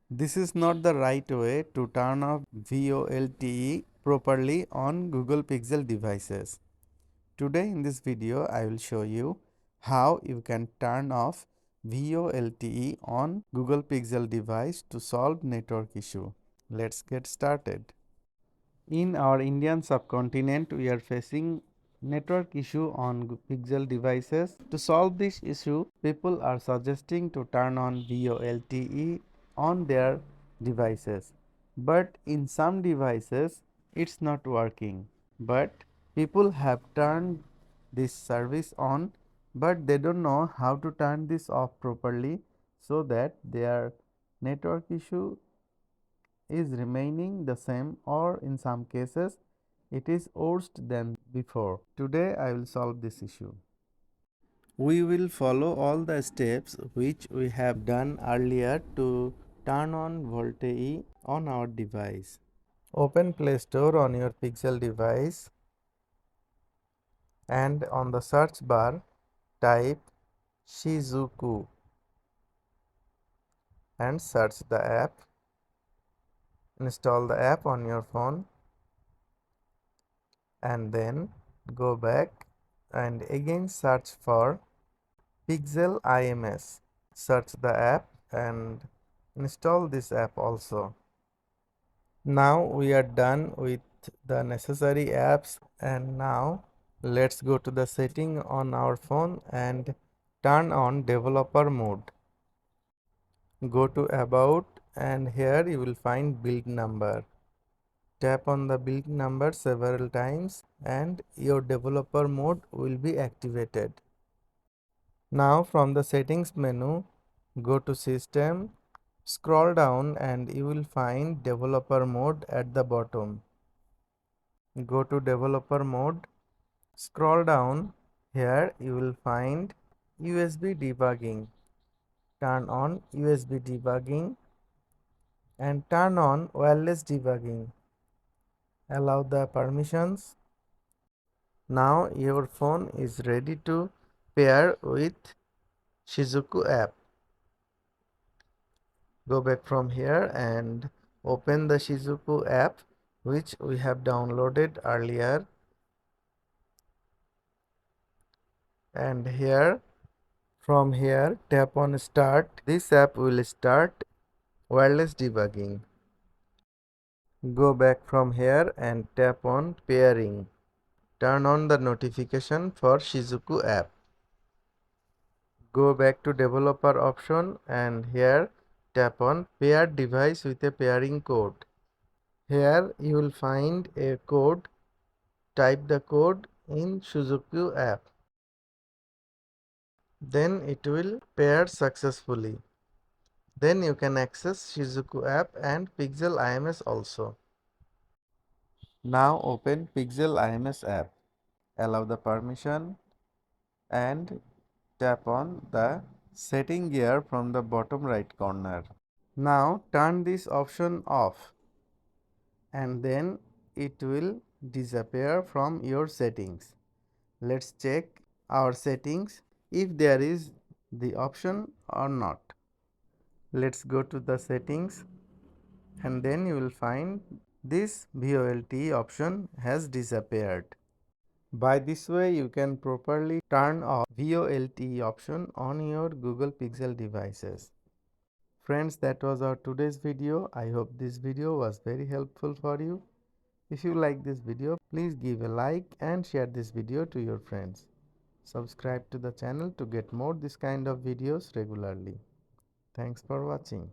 This is not the right way to turn off VoLTE properly on Google Pixel devices. Today in this video, I will show you how you can turn off VoLTE on Google Pixel device to solve network issue. Let's get started. In our Indian subcontinent, we are facing network issue on Pixel devices. To solve this issue, people are suggesting to turn on VoLTE on their devices. But in some devices, it's not working. But people have turned this service on, but they don't know how to turn this off properly so that their network issue is remaining the same, or in some cases it is worse than before. Today I will solve this issue. We will follow all the steps which we have done earlier to turn on VoLTE on our device. Open Play Store on your Pixel device and on the search bar type Shizuku and search the app. Install the app on your phone and then go back and again search for Pixel IMS. Search the app and install this app also. Now we are done with the necessary apps, and now let's go to the setting on our phone and turn on developer mode. Go to about and here you will find build number. Tap on the build number several times and your developer mode will be activated. Now from the settings menu, go to system, scroll down and you will find developer mode at the bottom. Go to developer mode, scroll down, here you will find USB debugging. Turn on USB debugging and turn on wireless debugging. Allow the permissions. Now your phone is ready to pair with Shizuku app. Go back from here and open the Shizuku app which we have downloaded earlier, and from here tap on start. This app will start wireless debugging. Go back from here and tap on pairing. Turn on the notification for Shizuku app. Go back to developer option and here tap on pair device with a pairing code. Here you will find a code. Type the code in Shizuku app. Then it will pair successfully. Then you can access Shizuku app and Pixel IMS also. Now open Pixel IMS app. Allow the permission and tap on the setting gear from the bottom right corner. Now turn this option off and then it will disappear from your settings. Let's check our settings if there is the option or not. Let's go to the settings and then you will find this VoLTE option has disappeared. By this way you can properly turn off VoLTE option on your Google Pixel devices. Friends, that was our today's video. I hope this video was very helpful for you. If you like this video, please give a like and share this video to your friends. Subscribe to the channel to get more this kind of videos regularly. Thanks for watching.